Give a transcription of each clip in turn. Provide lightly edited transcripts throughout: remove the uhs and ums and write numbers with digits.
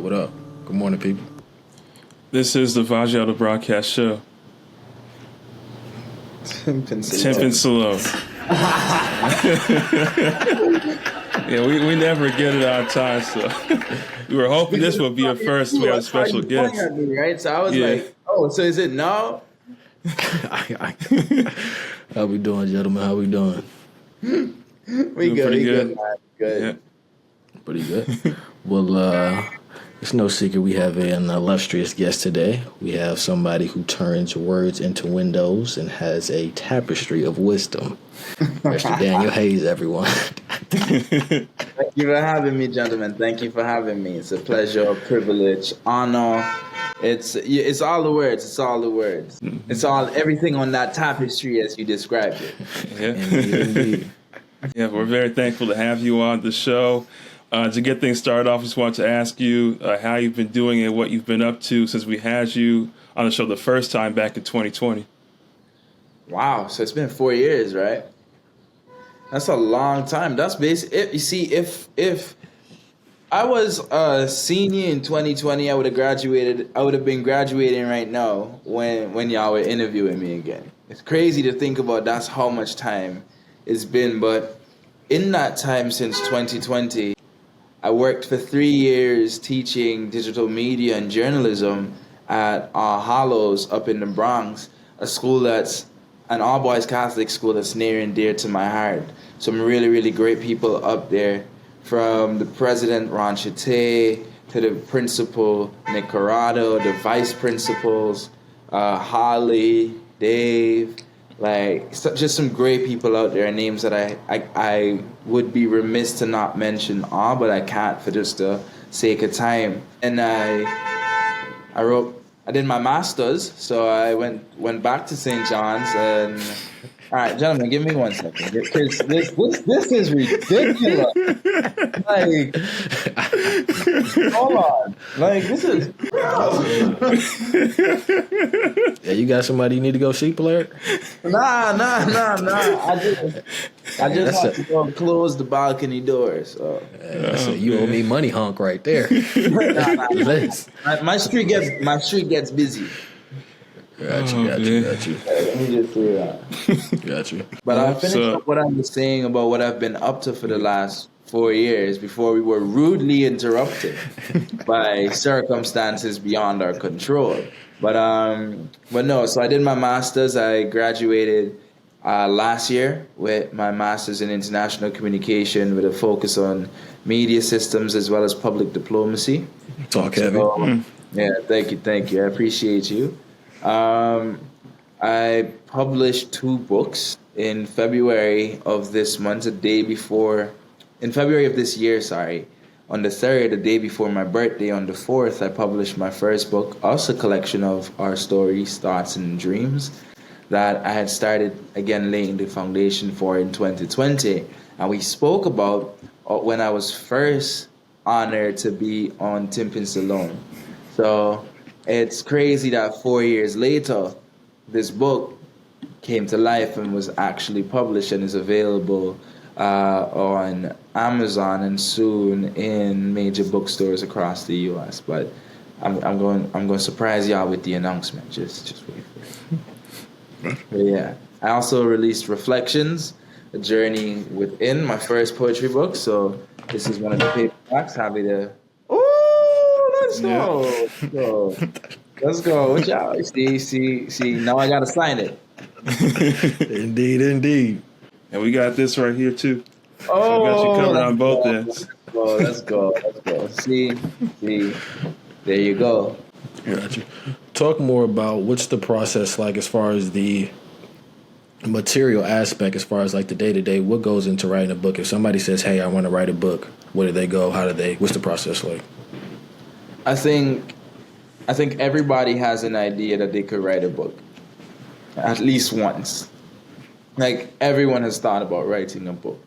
What up? Good morning, people. This is the Vagial Broadcast Show. Timpin Salone. Yeah, we never get it on time, so we were hoping this would be a first. We have a special guest. Right? So I was like, oh, so is it now? How we doing, gentlemen? How we doing? We good. Yeah. Pretty good. Well, it's no secret we have an illustrious guest today. We have somebody who turns words into windows and has a tapestry of wisdom. Mr. Daniel Haynes, everyone. Thank you for having me, gentlemen. Thank you for having me. It's a pleasure, a privilege, honor. It's all the words. It's all the words. Mm-hmm. It's all everything on that tapestry as you described it. Yeah. Indeed. Yeah, we're very thankful to have you on the show. To get things started off, I just want to ask you how you've been doing and what you've been up to since we had you on the show the first time back in 2020. Wow, so it's been 4 years, right? That's a long time. That's basically, you see, if I was a senior in 2020, I would have graduated. I would have been graduating right now when y'all were interviewing me again. It's crazy to think about. That's how much time it's been. But in that time since 2020, I worked for 3 years teaching digital media and journalism at Hollows up in the Bronx, a school that's an all-boys Catholic school that's near and dear to my heart. Some really, really great people up there, from the president, Ron Chate, to the principal, Nick Corrado, the vice principals, Holly, Dave, just some great people out there, names that I would be remiss to not mention all, but I can't for just the sake of time. And I did my master's, so I went back to St. John's. And all right, gentlemen, give me 1 second, because this is ridiculous. Like, hold on, like this is. Yeah, you got somebody you need to go see, player? Nah. I just have to go close the balcony door. So you owe me money, honk, right there. My street gets busy. Got you. Let me just say that. Got you. But I'll finish up what I was saying about what I've been up to for the last 4 years before we were rudely interrupted by circumstances beyond our control. But no, so I did my master's. I graduated last year with my master's in international communication with a focus on media systems as well as public diplomacy. Talk heavy. Yeah, thank you. I appreciate you. I published 2 books in February of this month, in February of this year, on the 3rd, the day before my birthday, on the 4th, I published my first book, also a collection of our stories, thoughts, and dreams that I had started, again, laying the foundation for in 2020. And we spoke about when I was first honored to be on Timpin Salone. So it's crazy that 4 years later, this book came to life and was actually published and is available on Amazon and soon in major bookstores across the U.S. But I'm going to surprise y'all with the announcement. Just wait for it. But yeah, I also released Reflections, a journey within, my first poetry book. So this is one of the paperbacks. Happy to. Let's go. Let's go. What y'all see? Now I gotta sign it. Indeed. And we got this right here too. Oh, so I got you covered on both ends. Let's go. See. There you go. Gotcha. Talk more about what's the process like as far as the material aspect, as far as like the day-to-day, what goes into writing a book? If somebody says, hey, I want to write a book, where do they go? What's the process like? I think everybody has an idea that they could write a book, at least once. Like, everyone has thought about writing a book.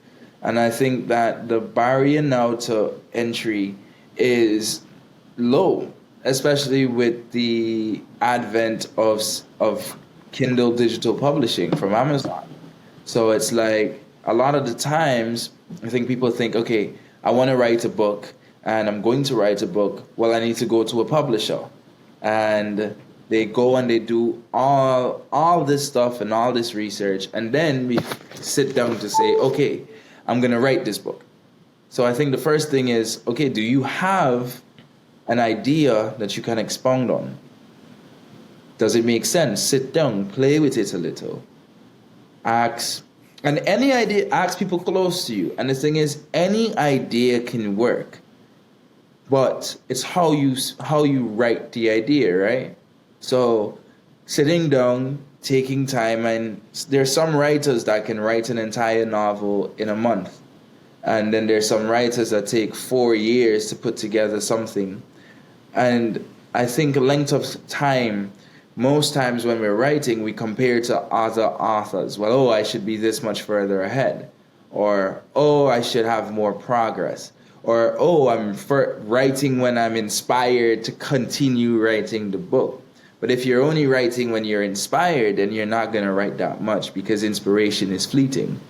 And I think that the barrier now to entry is low, especially with the advent of Kindle digital publishing from Amazon. So it's like, a lot of the times, I think people think, okay, I want to write a book, and I'm going to write a book. Well, I need to go to a publisher. And they go and they do all this stuff and all this research. And then we sit down to say, okay, I'm going to write this book. So I think the first thing is, okay, do you have an idea that you can expound on? Does it make sense? Sit down, play with it a little. Ask people close to you. And the thing is, any idea can work. But it's how you write the idea, right? So sitting down, taking time, and there's some writers that can write an entire novel in a month. And then there's some writers that take 4 years to put together something. And I think length of time, most times when we're writing, we compare to other authors. Well, oh, I should be this much further ahead. Or, oh, I should have more progress. Or, oh, I'm writing when I'm inspired to continue writing the book. But if you're only writing when you're inspired, then you're not going to write that much because inspiration is fleeting.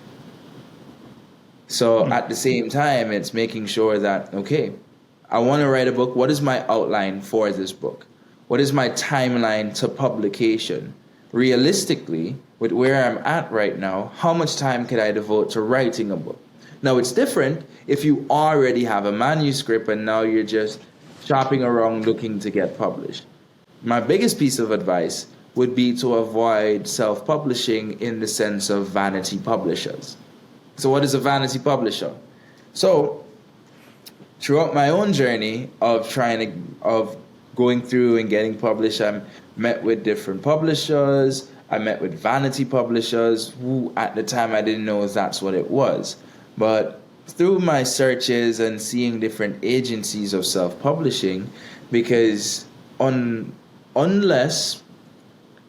So at the same time, it's making sure that, okay, I want to write a book. What is my outline for this book? What is my timeline to publication? Realistically, with where I'm at right now, how much time could I devote to writing a book? Now, it's different if you already have a manuscript and now you're just shopping around looking to get published. My biggest piece of advice would be to avoid self-publishing in the sense of vanity publishers. So what is a vanity publisher? So throughout my own journey of going through and getting published, I met with different publishers. I met with vanity publishers who at the time I didn't know that's what it was. But through my searches and seeing different agencies of self-publishing, because unless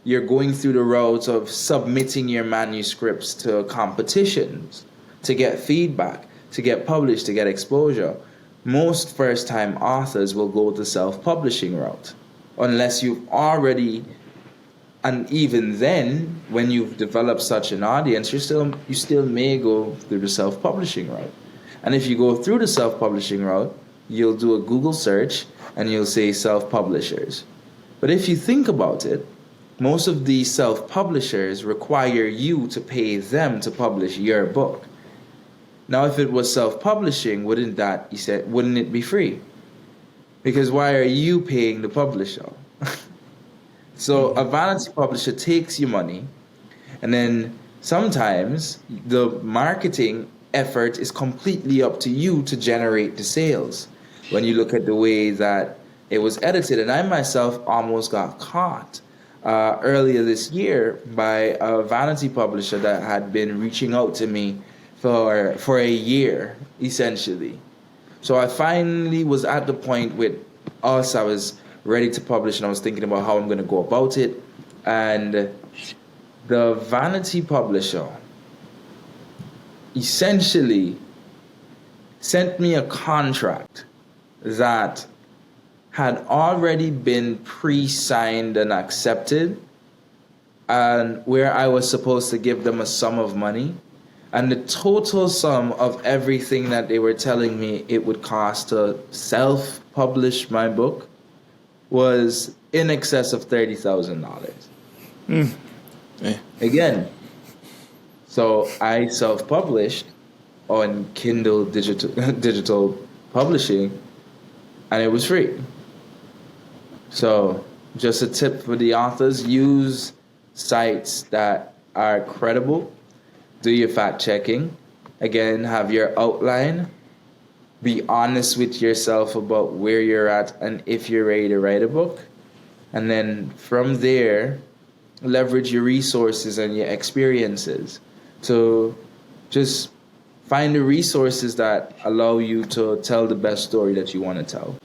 you're going through the route of submitting your manuscripts to competitions to get feedback, to get published, to get exposure, most first-time authors will go the self-publishing route. Unless you've already, and even then, when you've developed such an audience, you still may go through the self-publishing route. And if you go through the self-publishing route, you'll do a Google search and you'll say self-publishers. But if you think about it, most of these self-publishers require you to pay them to publish your book. Now, if it was self-publishing, wouldn't it be free? Because why are you paying the publisher? So a vanity publisher takes your money, and then sometimes the marketing effort is completely up to you to generate the sales. When you look at the way that it was edited, and I myself almost got caught earlier this year by a vanity publisher that had been reaching out to me for a year, essentially. So I finally was at the point with us, I was ready to publish, and I was thinking about how I'm going to go about it. And the vanity publisher essentially sent me a contract that had already been pre-signed and accepted, and where I was supposed to give them a sum of money. And the total sum of everything that they were telling me it would cost to self-publish my book was in excess of $30,000. Again, so I self-published on Kindle digital publishing, and it was free. So just a tip for the authors: use sites that are credible. Do your fact checking. Again, have your outline. Be honest with yourself about where you're at and if you're ready to write a book. And then from there, leverage your resources and your experiences to just find the resources that allow you to tell the best story that you want to tell.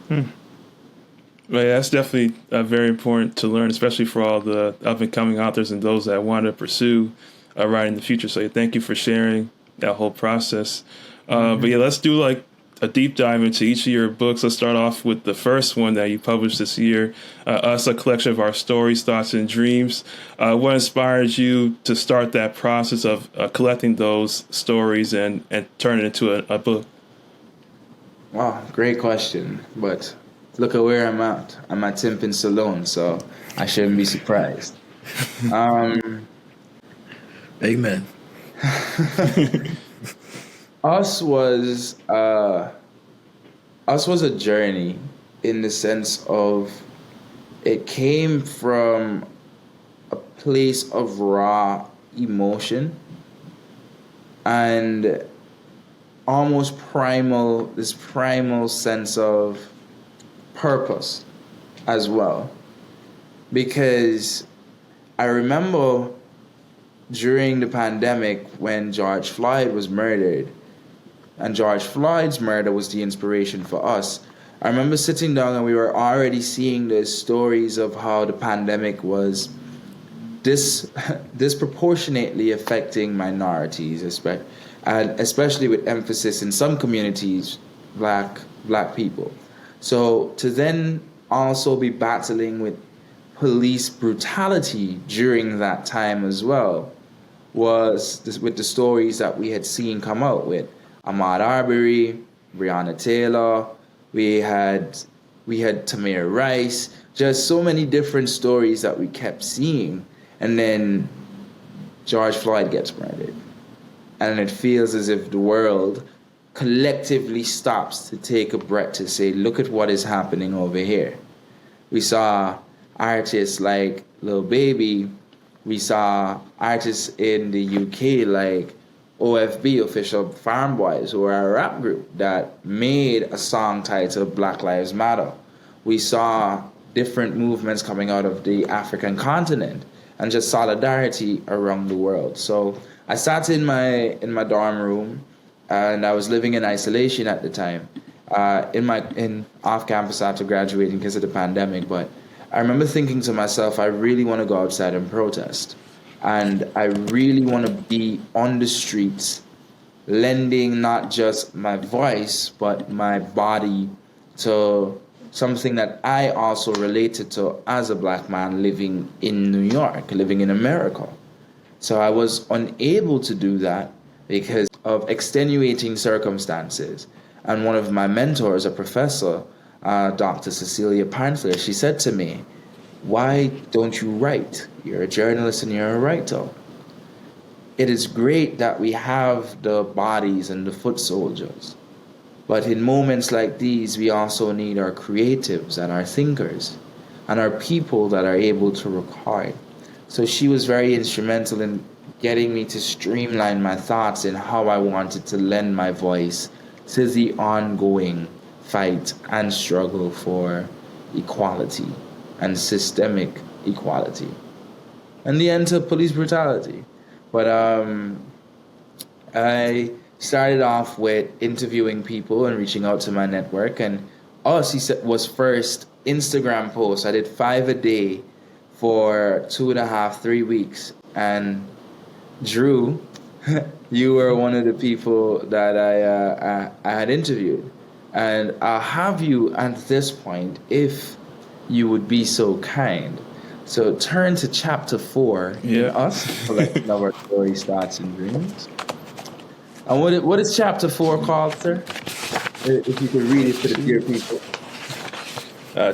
Well, yeah, that's definitely very important to learn, especially for all the up-and-coming authors and those that want to pursue writing in the future. So thank you for sharing that whole process. But yeah, let's do like a deep dive into each of your books. Let's start off with the first one that you published this year, Us, a collection of our stories, thoughts, and dreams. What inspired you to start that process of collecting those stories and turn it into a book? Wow, great question. But look at where I'm at. I'm at Timpin Salone, so I shouldn't be surprised. Um, Amen. us was uh, us was a journey in the sense of it came from a place of raw emotion and almost this primal sense of purpose as well. Because I remember during the pandemic when George Floyd was murdered, and George Floyd's murder was the inspiration for us. I remember sitting down and we were already seeing the stories of how the pandemic was disproportionately affecting minorities, especially with emphasis in some communities, black people. So to then also be battling with police brutality during that time as well was with the stories that we had seen come out with Ahmaud Arbery, Breonna Taylor, we had Tamir Rice, just so many different stories that we kept seeing. And then George Floyd gets murdered. And it feels as if the world collectively stops to take a breath to say, look at what is happening over here. We saw artists like Lil Baby. We saw artists in the UK like OFB, Official Farm Boys, who are a rap group that made a song titled Black Lives Matter. We saw different movements coming out of the African continent and just solidarity around the world. So I sat in my dorm room, and I was living in isolation at the time, in off campus after graduating because of the pandemic. But I remember thinking to myself, I really want to go outside and protest, and I really want to be on the streets, lending not just my voice but my body to something that I also related to as a black man living in New York, living in America. So I was unable to do that because of extenuating circumstances. And one of my mentors, a professor, Dr. Cecilia Panther, she said to me, why don't you write? You're a journalist and you're a writer. It is great that we have the bodies and the foot soldiers. But in moments like these, we also need our creatives and our thinkers and our people that are able to record. So she was very instrumental in getting me to streamline my thoughts in how I wanted to lend my voice to the ongoing fight and struggle for equality and systemic equality and the end to police brutality. But I started off with interviewing people and reaching out to my network. And Us, he said, was first Instagram post. I did 5 a day for 2.5, 3 weeks. And Drew, you were one of the people that I had interviewed. And I'll have you at this point, if you would be so kind. So turn to chapter 4 in Us, collecting our story, starts, and dreams. And what is chapter 4 called, sir? If you could read it to the dear people.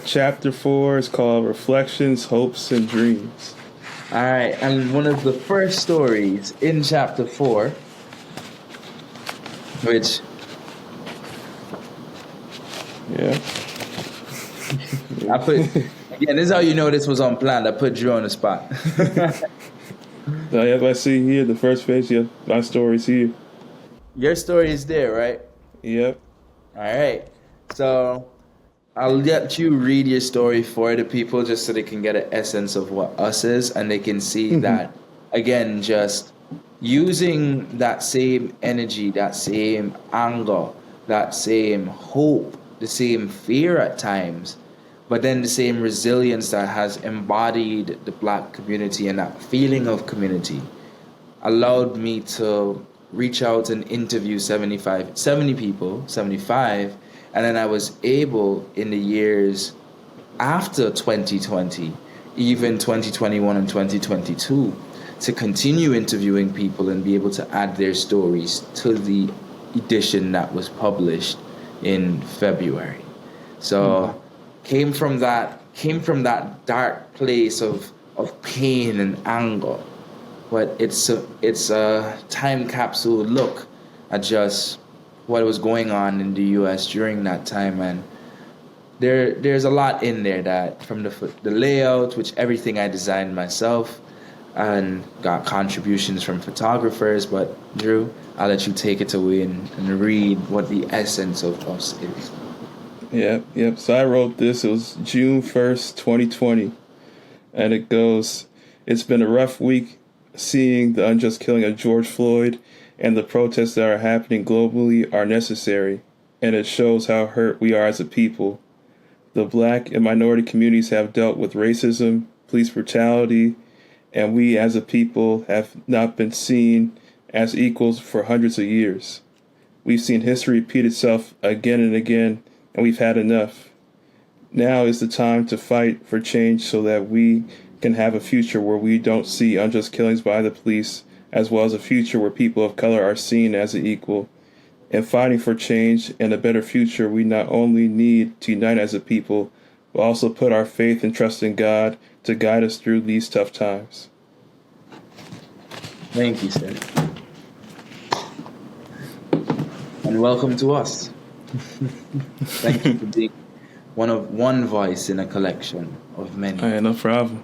Chapter 4 is called Reflections, Hopes, and Dreams. All right, and one of the first stories in chapter 4, which... Yeah. I put... Again, this is how you know this was unplanned. I put Drew on the spot. As I see here, the first page, yeah, my story's here. Your story is there, right? Yep. All right. So I'll let you read your story for the people just so they can get an essence of what Us is, and they can see that, again, just using that same energy, that same anger, that same hope, the same fear at times, but then the same resilience that has embodied the black community and that feeling of community allowed me to reach out and interview 70 people, 75, and then I was able in the years after 2020, even 2021 and 2022, to continue interviewing people and be able to add their stories to the edition that was published in February. So came from that dark place of pain and anger. But it's a time capsule look at just what was going on in the U.S. during that time, and there's a lot in there, that from the layout, which everything I designed myself, and got contributions from photographers. But Drew, I'll let you take it away and read what the essence of us is. Yep. So I wrote this. It was June 1st, 2020, and it goes, "It's been a rough week seeing the unjust killing of George Floyd, and the protests that are happening globally are necessary, and it shows how hurt we are as a people. The Black and minority communities have dealt with racism, police brutality, and we as a people have not been seen as equals for hundreds of years. We've seen history repeat itself again and again, and we've had enough. Now is the time to fight for change so that we can have a future where we don't see unjust killings by the police, as well as a future where people of color are seen as an equal. In fighting for change and a better future, we not only need to unite as a people, but also put our faith and trust in God to guide us through these tough times." Thank you, sir. And welcome to us. Thank you for being one voice in a collection of many. All right, no problem.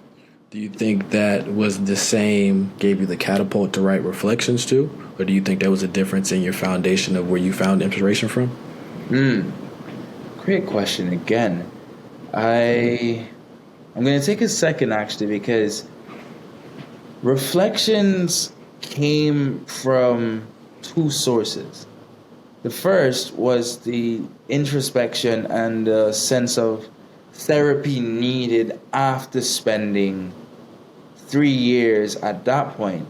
Do you think that was the same, gave you the catapult to write Reflections to? Or do you think there was a difference in your foundation of where you found inspiration from? Great question again. I'm going to take a second, actually, because Reflections came from two sources. The first was the introspection and the sense of therapy needed after spending 3 years at that point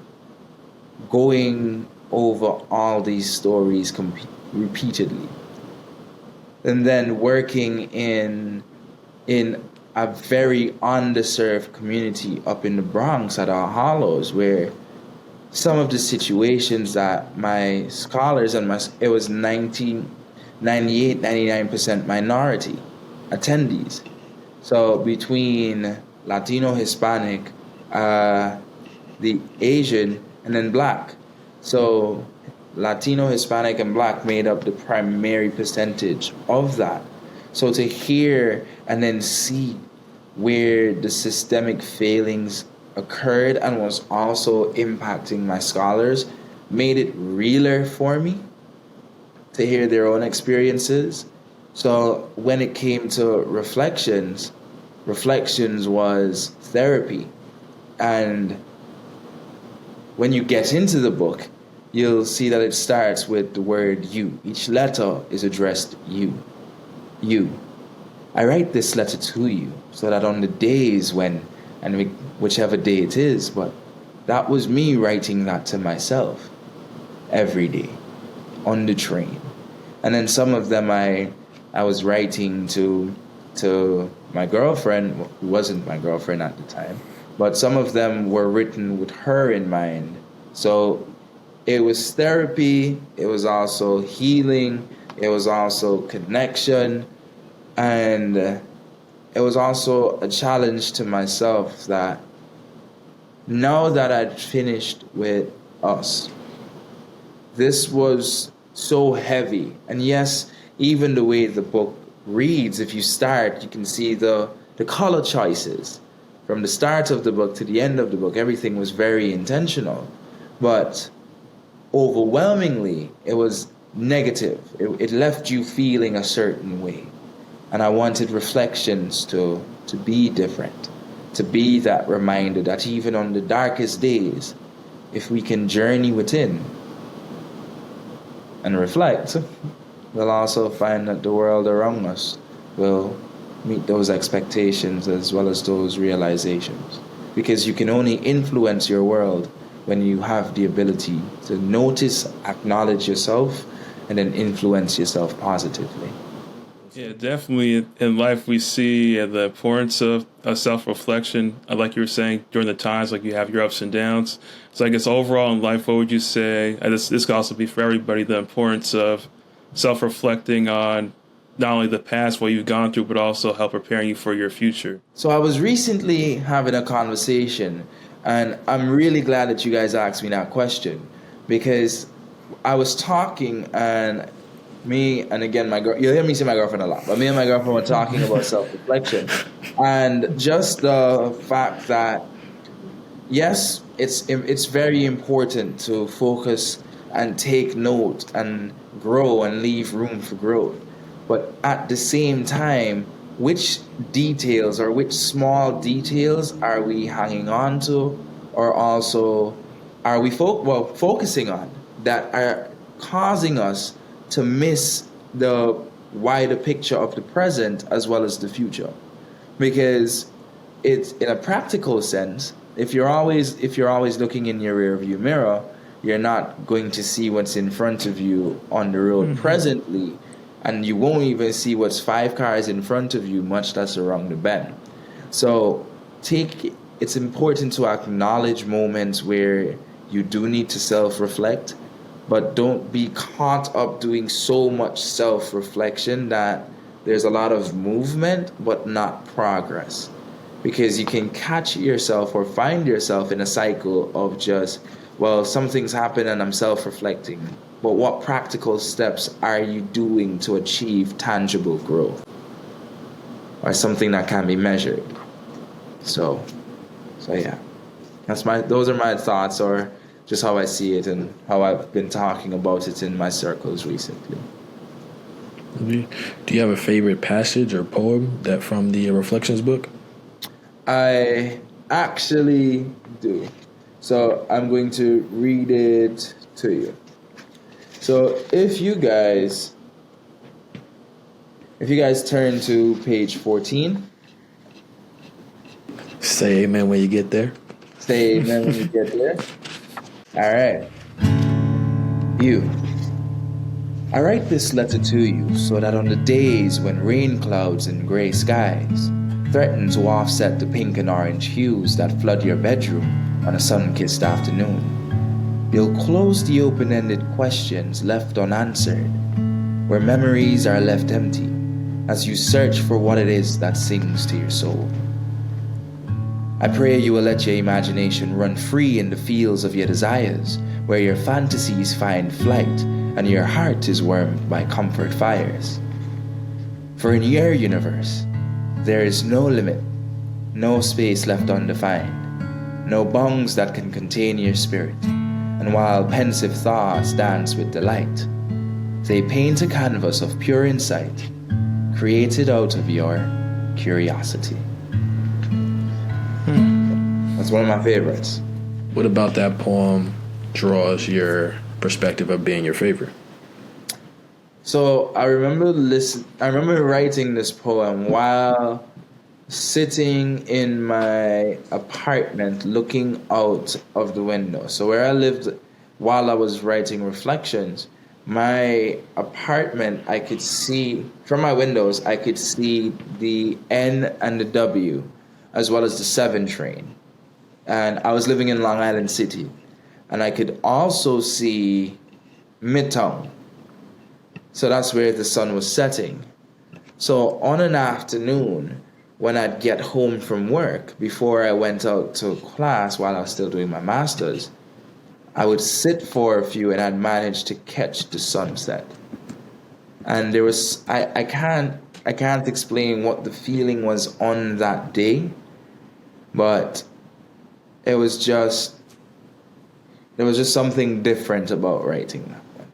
going over all these stories repeatedly, and then working in a very underserved community up in the Bronx at our Hollows, where some of the situations that my scholars and it was 99% minority attendees. So between Latino, Hispanic, the Asian, and then Black. So Latino, Hispanic, and Black made up the primary percentage of that. So to hear and then see where the systemic failings occurred and was also impacting my scholars made it realer for me to hear their own experiences. So when it came to Reflections was therapy. And when you get into the book, you'll see that it starts with the word you. Each letter is addressed you. You. I write this letter to you so that on the days when, and whichever day it is, but that was me writing that to myself every day on the train. And then some of them I was writing to my girlfriend, who wasn't my girlfriend at the time, but some of them were written with her in mind. So it was therapy, it was also healing, it was also connection, and it was also a challenge to myself that now that I'd finished with us, this was so heavy. And yes, even the way the book reads, if you start, you can see the color choices. From the start of the book to the end of the book, everything was very intentional. But overwhelmingly, it was negative. It left you feeling a certain way. And I wanted Reflections to be different, to be that reminder that even on the darkest days, if we can journey within and reflect, we'll also find that the world around us will meet those expectations as well as those realizations. Because you can only influence your world when you have the ability to notice, acknowledge yourself, and then influence yourself positively. Yeah, definitely in life we see the importance of self-reflection. Like you were saying, during the times like you have your ups and downs. So I guess overall in life, what would you say, and this could also be for everybody, the importance of self-reflecting on not only the past, what you've gone through, but also help preparing you for your future? So I was recently having a conversation, and I'm really glad that you guys asked me that question, because I was talking, and me and again my girl, you'll hear me say my girlfriend a lot, but me and my girlfriend were talking about self-reflection, and just the fact that yes, it's very important to focus and take note and grow and leave room for growth. But at the same time, which details or which small details are we hanging on to, or also are we focusing on, that are causing us to miss the wider picture of the present as well as the future? Because it's in a practical sense, if you're always looking in your rear view mirror, you're not going to see what's in front of you on the road presently, and you won't even see what's 5 cars in front of you, much less around the bend. So it's important to acknowledge moments where you do need to self-reflect, but don't be caught up doing so much self-reflection that there's a lot of movement but not progress. Because you can catch yourself or find yourself in a cycle of just, well, something's happened and I'm self-reflecting. But what practical steps are you doing to achieve tangible growth? Or something that can be measured? So yeah. Those are my thoughts, or just how I see it and how I've been talking about it in my circles recently. Do you have a favorite passage or poem that from the Reflections book? I actually do. So I'm going to read it to you. So if you guys turn to page 14. Say amen when you get there. Say amen when you get there. All right. You. I write this letter to you so that on the days when rain clouds and gray skies threaten to offset the pink and orange hues that flood your bedroom on a sun-kissed afternoon, you'll close the open-ended questions left unanswered, where memories are left empty, as you search for what it is that sings to your soul. I pray you will let your imagination run free in the fields of your desires, where your fantasies find flight and your heart is warmed by comfort fires. For in your universe, there is no limit, no space left undefined, no bounds that can contain your spirit. And while pensive thoughts dance with delight, they paint a canvas of pure insight, created out of your curiosity. That's one of my favorites. What about that poem draws your perspective of being your favorite? So I remember writing this poem while sitting in my apartment looking out of the window. So where I lived while I was writing Reflections, my apartment, I could see, from my windows, I could see the N and the W, as well as the 7 train. And I was living in Long Island City. And I could also see Midtown. So that's where the sun was setting. So on an afternoon, when I'd get home from work, before I went out to class while I was still doing my master's, I would sit for a few and I'd manage to catch the sunset. And there was, I can't explain what the feeling was on that day, but there was just something different about writing that one.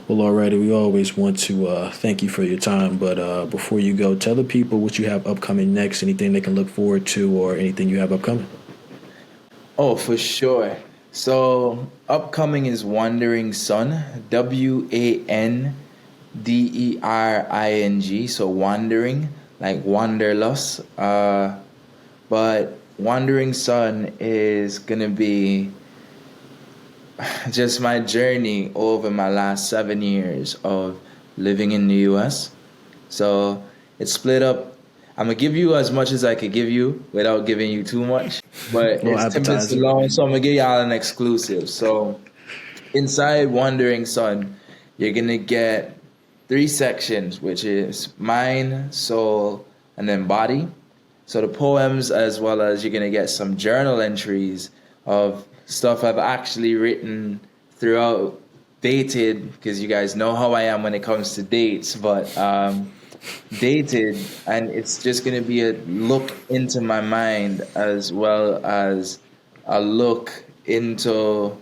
Well, already, we always want to thank you for your time, but before you go, tell the people what you have upcoming next, anything they can look forward to, or anything you have upcoming. Oh, for sure. So upcoming is Wandering Sun, Wandering. So wandering, like wanderlust. But Wandering Sun is gonna be just my journey over my last 7 years of living in the US. So it's split up. I'm gonna give you as much as I could give you without giving you too much. But Little it's Timpin appetizer. Salone, so I'm gonna give y'all an exclusive. So inside Wandering Son, you're gonna get 3 sections, which is mind, soul, and then body. So the poems, as well as you're gonna get some journal entries of stuff I've actually written throughout, dated, because you guys know how I am when it comes to dates, but dated, and it's just gonna be a look into my mind as well as a look into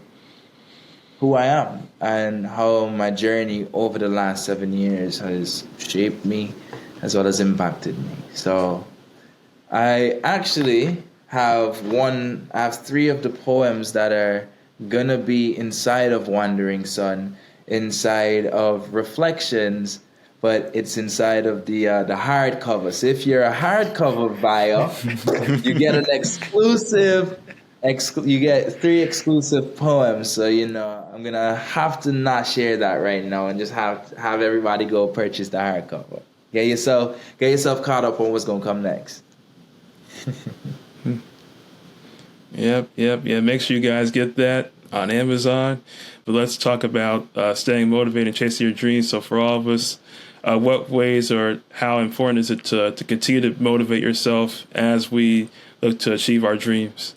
who I am and how my journey over the last 7 years has shaped me as well as impacted me. So I actually I have 3 of the poems that are gonna be inside of Wandering Son, inside of Reflections, but it's inside of the hardcover. So if you're a hardcover buyer, you get an you get 3 exclusive poems. So I'm gonna have to not share that right now and just have everybody go purchase the hardcover. Get yourself caught up on what's gonna come next. Yep. Make sure you guys get that on Amazon. But let's talk about staying motivated and chasing your dreams. So for all of us, what ways or how important is it to continue to motivate yourself as we look to achieve our dreams?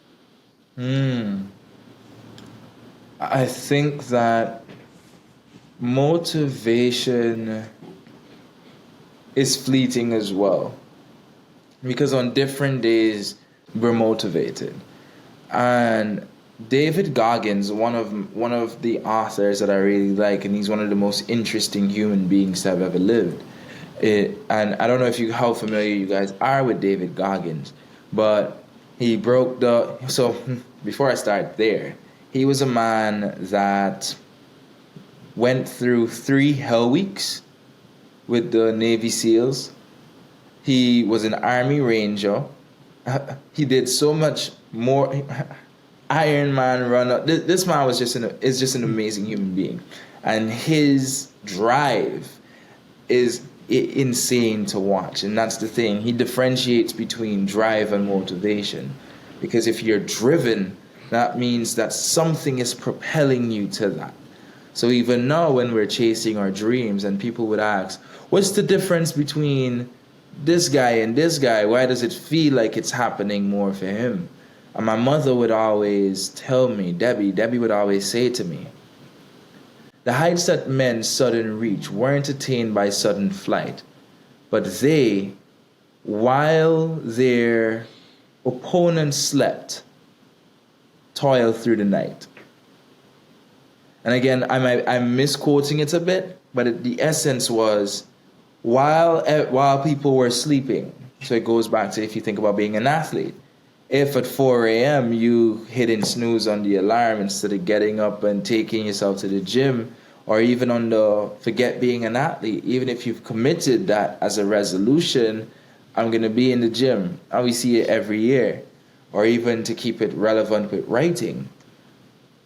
I think that motivation is fleeting as well, because on different days we're motivated. And David Goggins, one of the authors that I really like, and he's one of the most interesting human beings that have ever lived. And I don't know how familiar you guys are with David Goggins, but he so before I start there, he was a man that went through 3 hell weeks with the Navy SEALs. He was an Army Ranger. He did so much more. Iron Man run. This man is just an amazing human being, and his drive is insane to watch. And that's the thing. He differentiates between drive and motivation, because if you're driven, that means that something is propelling you to that. So even now, when we're chasing our dreams, and people would ask, "What's the difference between this guy and this guy? Why does it feel like it's happening more for him?" And my mother would always tell me, Debbie would always say to me, "The heights that men sudden reach weren't attained by sudden flight, but they, while their opponents slept, toiled through the night." And again, I'm misquoting it a bit, but the essence was, while people were sleeping. So it goes back to, if you think about being an athlete, if at 4 a.m. you hitting snooze on the alarm instead of getting up and taking yourself to the gym, or even on the forget being an athlete, even if you've committed that as a resolution, I'm going to be in the gym, and we see it every year, or even to keep it relevant with writing,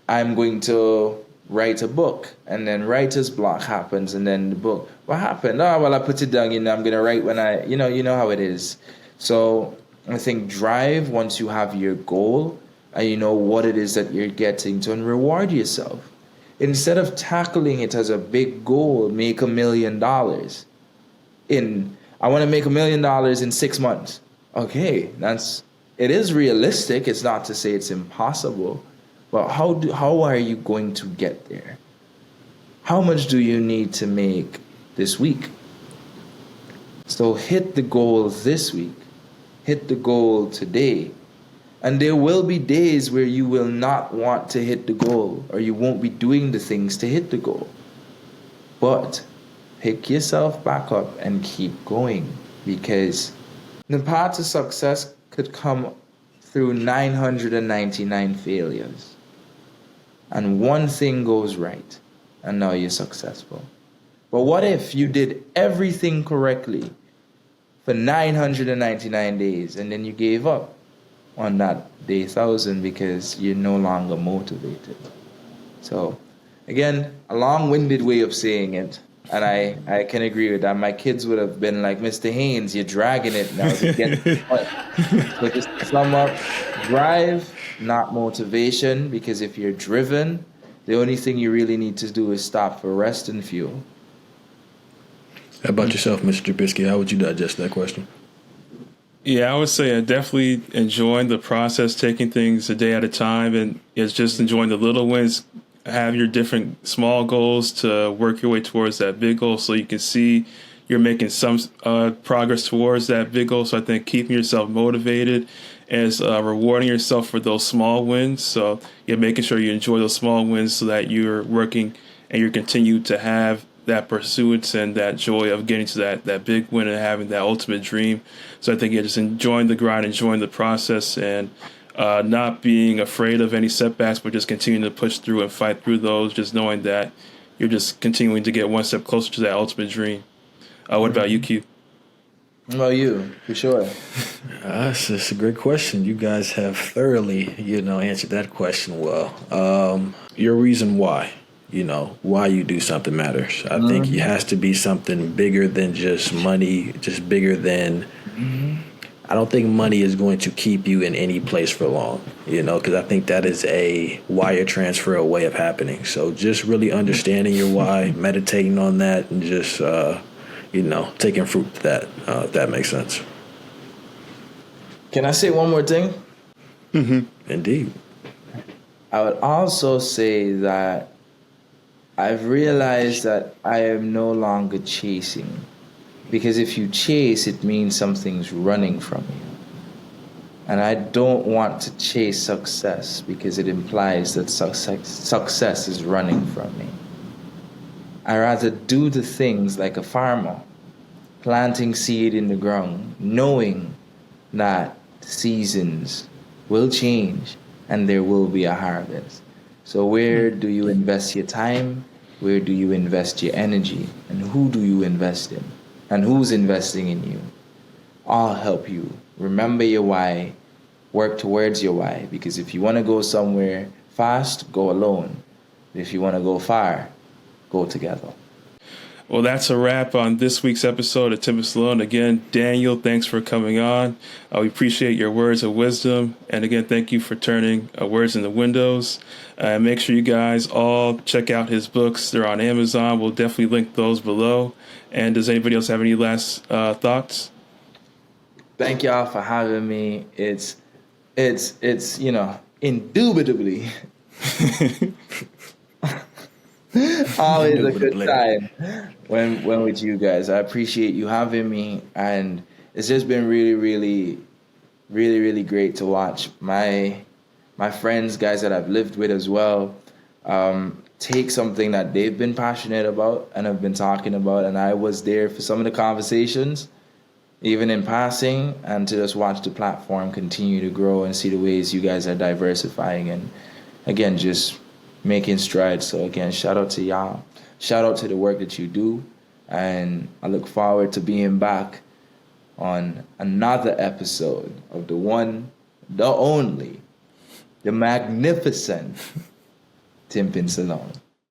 I'm going to write a book, and then writer's block happens, and then the book, what happened? Oh, well, I put it down, I'm going to write when you know how it is. So I think drive, once you have your goal and you know what it is that you're getting to, and reward yourself. Instead of tackling it as a big goal, make $1 million. I want to make $1 million in 6 months. Okay, it is realistic. It's not to say it's impossible, but how are you going to get there? How much do you need to make this week? So hit the goal this week. Hit the goal today. And there will be days where you will not want to hit the goal, or you won't be doing the things to hit the goal. But pick yourself back up and keep going, because the path to success could come through 999 failures. And one thing goes right, and now you're successful. But what if you did everything correctly for 999 days, and then you gave up on that day 1,000 because you're no longer motivated? So, again, a long-winded way of saying it, And I can agree with that. My kids would have been like, Mr. Haynes, you're dragging it now to get to the point. So just to sum up, drive, not motivation, because if you're driven, the only thing you really need to do is stop for rest and fuel. How about yourself, Mr. Trubisky? How would you digest that question? Yeah, I would say I definitely enjoying the process, taking things a day at a time, and it's just enjoying the little wins. Have your different small goals to work your way towards that big goal, so you can see you're making some progress towards that big goal. So I think keeping yourself motivated is rewarding yourself for those small wins. So you're making sure you enjoy those small wins, so that you're working and you continue to have that pursuance and that joy of getting to that big win and having that ultimate dream. So I think you're just enjoying the grind, enjoying the process, and not being afraid of any setbacks, but just continuing to push through and fight through those, just knowing that you're just continuing to get one step closer to that ultimate dream. What about you, Q? What about you? For sure. It's a great question. You guys have thoroughly, answered that question well. Your reason why, why you do something matters. I think it has to be something bigger than just money, just bigger than. I don't think money is going to keep you in any place for long, because I think that is a wire transfer, a way of happening. So just really understanding your why, meditating on that, and just, taking fruit to that, if that makes sense. Can I say one more thing? Indeed. I would also say that I've realized that I am no longer chasing. Because if you chase, it means something's running from you. And I don't want to chase success, because it implies that success is running from me. I rather do the things like a farmer, planting seed in the ground, knowing that seasons will change and there will be a harvest. So where do you invest your time? Where do you invest your energy? And who do you invest in? And who's investing in you? I'll help you. Remember your why. Work towards your why. Because if you want to go somewhere fast, go alone. If you want to go far, go together. Well, that's a wrap on this week's episode of Timpin Salone. Again, Daniel, thanks for coming on. We appreciate your words of wisdom. And again, thank you for turning words into windows. Make sure you guys all check out his books. They're on Amazon. We'll definitely link those below. And does anybody else have any last thoughts? Thank y'all for having me. It's indubitably always a good time when with you guys. I appreciate you having me, and it's just been really great to watch my friends, guys that I've lived with as well, take something that they've been passionate about and have been talking about, and I was there for some of the conversations, even in passing, and to just watch the platform continue to grow and see the ways you guys are diversifying and, again, just making strides. So, again, shout out to y'all. Shout out to the work that you do, and I look forward to being back on another episode of the one, the only, the magnificent Timpin Salone.